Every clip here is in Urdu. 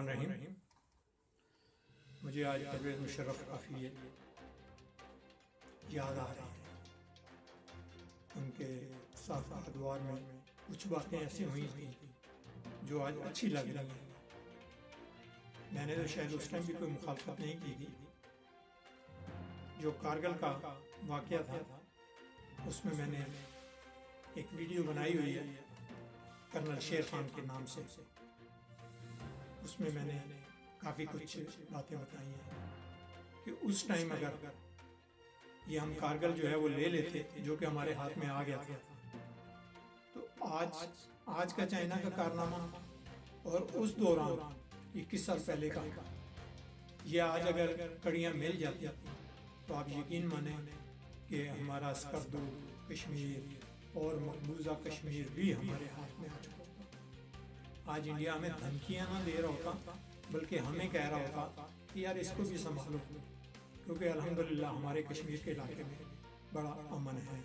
الرحمن الرحیم. مجھے آج پرویز مشرف کافی یاد آ رہے ہیں. ان کے ساتھ ادوار میں کچھ باتیں ایسی ہوئی تھیں جو آج اچھی لگ رہی ہیں. میں نے تو شاید اس ٹائم بھی کوئی مخالفت نہیں کی تھی. جو کارگل کا واقعہ تھا اس میں نے ایک ویڈیو بنائی ہوئی ہے کرنل شیر خان کے نام سے. اس میں نے کافی کچھ باتیں بتائی ہیں کہ اس ٹائم اگر یہ ہم کارگل جو ہے وہ لے لیتے جو کہ ہمارے ہاتھ میں آ گیا تھا تو آج کا چائنا کا کارنامہ اور اس دوران 21 سال پہلے کا یہ آج اگر کڑیاں مل جاتی تو آپ یقین مانیں کہ ہمارا اسکردو کشمیر اور مقبوضہ کشمیر بھی ہمارے ہاتھ میں آ چکا ہوتا. آج انڈیا ہمیں دھمکیاں نہ دے رہا ہوتا بلکہ ہمیں کہہ رہا ہوتا کہ یار اس کو بھی سنبھالو, کیونکہ الحمدللہ ہمارے کشمیر کے علاقے میں بڑا امن ہے.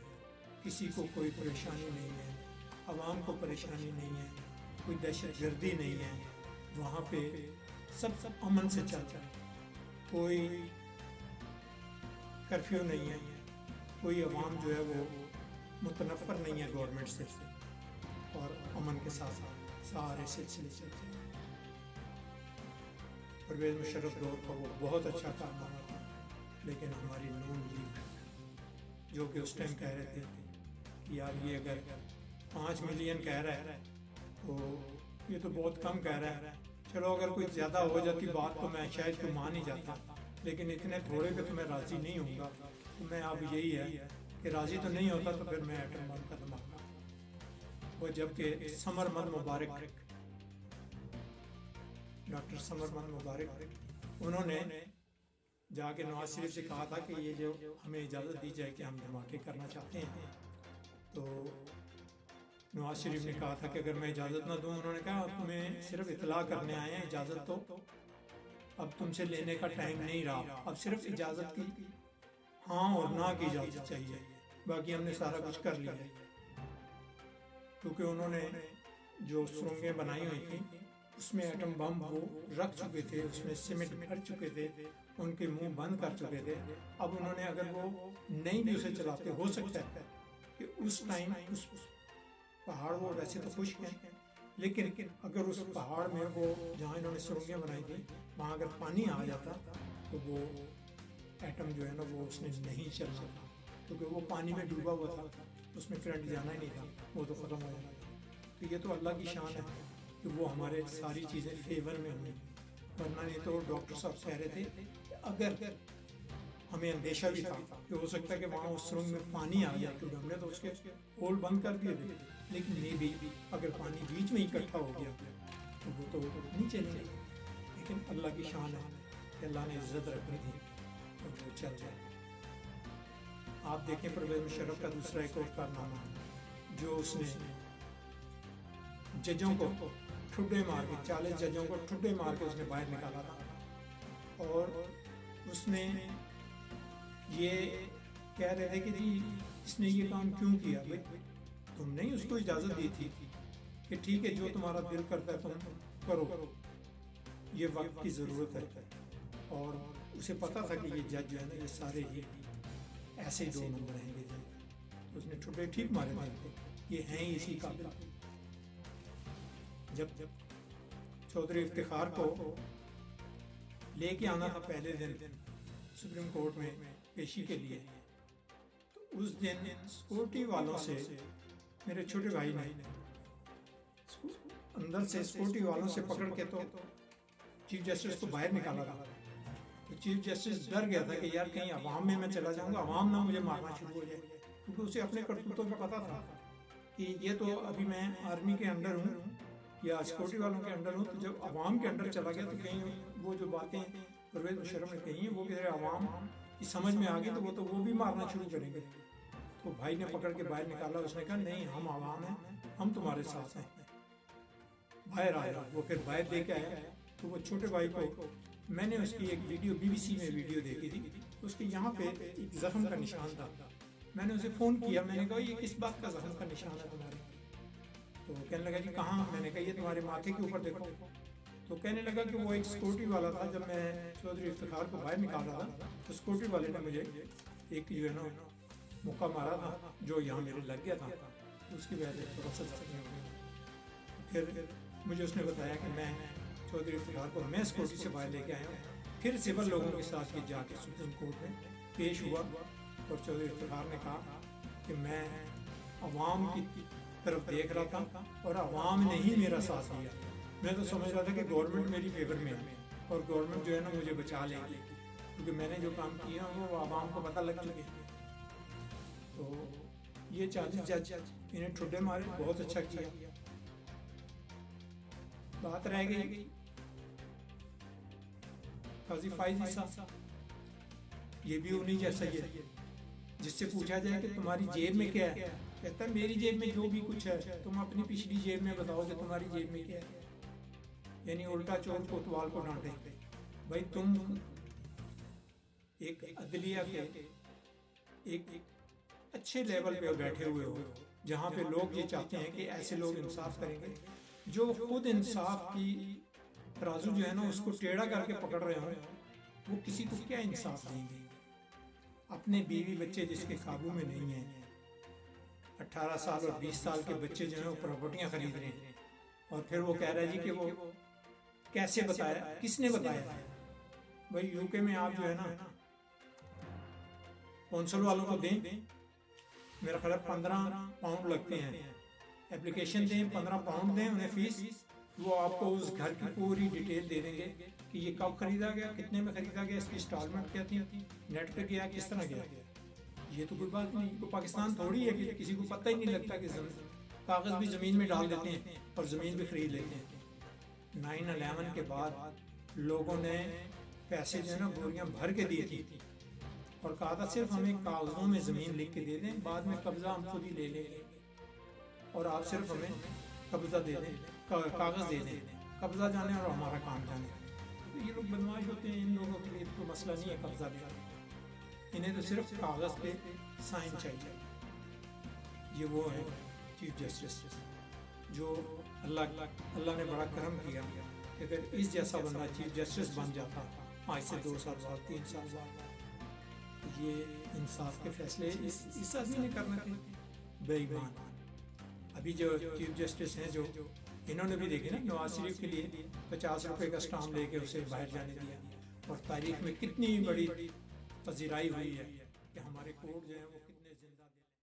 کسی کو کوئی پریشانی نہیں ہے, عوام کو پریشانی نہیں ہے, کوئی دہشت گردی نہیں ہے. وہاں پہ سب امن سے چلتا ہے. کوئی کرفیو نہیں ہے, کوئی عوام جو ہے وہ متنفر نہیں ہے گورنمنٹ سے, اور امن کے ساتھ سارے سلسلے چلتے ہیں. پرویز مشرف دور کا وہ بہت اچھا کارنامہ تھا, لیکن ہماری نون لیگ جو کہ اس ٹائم کہہ رہے تھے کہ یار یہ اگر 5 ملین کہہ رہا ہے تو یہ تو بہت کم کہہ رہا ہے, چلو اگر کوئی زیادہ ہو جاتی بات تو میں شاید تو مان ہی جاتا, لیکن اتنے تھوڑے پہ تو میں راضی نہیں ہوں گا. تو میں اب یہی ہے کہ راضی تو نہیں ہوتا تو پھر میں ایٹم بم کا دھماکہ. وہ جبکہ سمر مد مبارک, ڈاکٹر سمر مد مبارک, انہوں نے جا کے نواز شریف سے کہا تھا کہ یہ جو ہمیں اجازت دی جائے کہ ہم دھماکے کرنا چاہتے ہیں. تو نواز شریف نے کہا تھا کہ اگر میں اجازت نہ دوں, انہوں نے کہا تمہیں صرف اطلاع کرنے آئے ہیں, اجازت تو اب تم سے لینے کا ٹائم نہیں رہا, اب صرف اجازت کی ہاں اور نہ کی اجازت چاہیے, باقی ہم نے سارا کچھ کر لیا ہے. کیونکہ انہوں نے جو سرنگیں بنائی ہوئی تھیں اس میں ایٹم بم وہ رکھ چکے تھے, اس میں سیمنٹ بھر چکے تھے, ان کے منہ بند کر چکے تھے. اب انہوں نے اگر وہ نہیں بھی اسے چلاتے, ہو سکتا ہے کہ اس ٹائم اس پہاڑ وہ ویسے تو خشک ہیں, لیکن اگر اس پہاڑ میں وہ جہاں انہوں نے سرنگیں بنائی تھی وہاں اگر پانی آ جاتا تو وہ ایٹم جو ہے نا وہ اس نے نہیں چلنا تھا, کیونکہ وہ پانی میں ڈوبا ہوا تھا, اس میں کرنٹ جانا ہی نہیں تھا, وہ تو ختم ہو جانا تھا. تو یہ تو اللہ کی شان ہے کہ وہ ہمارے ساری چیزیں فیور میں ہوئی, ورنہ نہیں تو ڈاکٹر صاحب کہہ رہے تھے کہ اگر ہمیں اندیشہ بھی تھا کہ ہو سکتا ہے کہ وہاں اس سرنگ میں پانی آ جائے, کیونکہ ہم نے تو اس کے ہول بند کر دیے تھے, لیکن نہیں بھی اگر پانی بیچ میں اکٹھا ہو گیا تو وہ تو نہیں چلے گا. لیکن اللہ کی شان ہے کہ اللہ نے عزت رکھنی تھی اور وہ چل جائے. آپ دیکھیں پرویز مشرف کا دوسرا ایک اور کارنامہ جو اس نے ججوں کو ٹھڈے مار کے 40 ججوں کو ٹھڈے مار کے اس نے باہر نکالا تھا. اور اس نے یہ کہہ رہے تھے کہ جی اس نے یہ کام کیوں کیا, بھائی تم نے اس کو اجازت دی تھی کہ ٹھیک ہے جو تمہارا دل کرتا ہے تم کرو, یہ وقت کی ضرورت ہے. اور اسے پتا تھا کہ یہ جج جو ہے نا یہ سارے ہی ایسے 2 نمبر ہیں گے, اس نے ٹھڈے ٹھیک مارے تھے, یہ ہیں ہی اسی قابل. جب چودھری افتخار کو لے کے آنا تھا پہلے دن سپریم کورٹ میں پیشی کے لیے, تو اس دن سیکورٹی والوں سے میرے چھوٹے بھائی نے اندر سے سیکورٹی والوں سے پکڑ کے تو چیف جسٹس کو باہر نکالا تھا. تو چیف جسٹس ڈر گیا تھا کہ یار کہیں عوام میں چلا جاؤں گا, عوام نہ مجھے مارنا شروع ہو جائے, کیونکہ اسے اپنے کرتوتوں کا پتا تھا کہ یہ تو ابھی میں آرمی کے انڈر ہوں یا سیکورٹی والوں کے انڈر ہوں, تو جب عوام کے انڈر چلا گیا تو کہیں وہ جو باتیں پرویز مشرف نے کہی ہیں وہ کہ عوام کی سمجھ میں آ گئی تو وہ بھی مارنا شروع کریں گے. تو بھائی نے پکڑ کے باہر نکالا, اس نے کہا نہیں ہم عوام ہیں, ہم تمہارے ساتھ ہیں, باہر آیا. وہ پھر باہر لے کے آیا تو وہ چھوٹے بھائی کو میں نے اس کی ایک ویڈیو BBC میں ویڈیو دیکھی تھی, اس کے یہاں پہ ایک زخم کا نشان تھا. میں نے اسے فون کیا, میں نے کہا یہ کس بات کا زخم کا نشان ہے تمہارے؟ تو وہ کہنے لگا جی کہاں؟ میں نے کہا یہ تمہارے ماتھے کے اوپر دیکھو. تو کہنے لگا کہ وہ ایک سیکورٹی والا تھا، جب میں چودھری افتخار کو باہر نکال رہا تھا تو سیکورٹی والے نے مجھے ایک جو ہے نا موقع مارا تھا جو یہاں میرے لگ گیا تھا، اس کی وجہ سے تھوڑا سا زخمی ہو گیا۔ پھر مجھے اس نے بتایا کہ میں چودھری افتخار کو میں سیکورٹی سے باہر لے کے آیا ہوں، پھر سول لوگوں کے ساتھ یہ جا کے سپریم کورٹ میں پیش ہوا اور چودھری افتخار نے کہا کہ میں عوام کی طرف دیکھ رہا تھا اور عوام نے ہی میرا ساتھ دیا، میں تو سمجھ رہا تھا کہ گورنمنٹ میری فیور میں ہے اور گورنمنٹ جو ہے نا مجھے بچا لے گی، کیونکہ میں نے جو کام کیا وہ عوام کو پتہ لگ چکے۔ تو یہ 40 جج انہیں ٹھڈے مارے، بہت اچھا کیا۔ بات رہ گئی قاضی فائز عیسیٰ، یہ بھی انہی جیسا ہی ہے، جس سے پوچھا جائے کہ تمہاری جیب میں کیا ہے، کہتا ہے میری جیب میں جو بھی کچھ ہے تم اپنی پچھلی جیب میں بتاؤ کہ تمہاری جیب میں کیا ہے، یعنی الٹا چور کوتوال کو ڈانٹے۔ بھائی تم ایک عدلیہ کے ایک اچھے لیول پہ بیٹھے ہوئے ہو جہاں پہ لوگ یہ چاہتے ہیں کہ ایسے لوگ انصاف کریں گے، جو خود انصاف کی ترازو جو ہے نا اس کو ٹیڑھا کر کے پکڑ رہے ہوں، وہ کسی کو کیا انصاف دیں گے؟ اپنے بیوی بچے جس کے قابو میں نہیں ہیں، 18 سال اور 20 سال کے بچے جو ہیں وہ پراپرٹیاں خرید رہے ہیں، اور پھر وہ کہہ رہا ہے جی کہ وہ کیسے بتایا، کس نے بتایا؟ بھائی یو کے میں آپ جو ہے نا کونسل والوں کو دیں، میرا خیال 15 پاؤنڈ لگتے ہیں، اپلیکیشن دیں، 15 پاؤنڈ دیں انہیں فیس، وہ آپ کو اس گھر کی پوری ڈیٹیل دے دیں گے کہ یہ کب خریدا گیا، کتنے میں خریدا گیا، اس کی انسٹالمنٹ کیا تھی، نیٹ پہ گیا، کس طرح گیا۔ یہ تو کوئی بات نہیں، کوئی پاکستان تھوڑی ہے کہ کسی کو پتہ ہی نہیں لگتا کہ کاغذ بھی زمین میں ڈال دیتے ہیں اور زمین بھی خرید لیتے ہیں۔ 9/11 کے بعد لوگوں نے پیسے جو ہے نا بوریاں بھر کے دیے تھی اور کہا تھا صرف ہمیں کاغذوں میں زمین لکھ کے دے دیں، بعد میں قبضہ ہم خود ہی لے لیں گے، اور آپ صرف ہمیں قبضہ دے دیں، کاغذ دے دیں، قبضہ جانے اور ہمارا کام جانے۔ تو یہ لوگ بدماش ہوتے ہیں، ان لوگوں کے لیے کوئی مسئلہ نہیں ہے قبضہ لینا، انہیں تو صرف کاغذ پہ سائن چاہیے۔ یہ وہ ہے چیف جسٹس جو اللہ نے بڑا کرم کیا کہ اگر اس جیسا بندہ چیف جسٹس بن جاتا آج سے 2 سال بعد 3 سال بعد، یہ انصاف کے فیصلے اس آدمی نے کرنا تھے۔ بے ایمان ابھی جو چیف جسٹس ہیں جو انہوں نے بھی دیکھے نا نواز شریف کے لیے 50 روپے کا اسٹامپ لے کے اسے باہر جانے دیا، اور تاریخ میں کتنی بڑی پذیرائی ہوئی ہے کہ ہمارے کورٹ جو ہیں وہ کتنے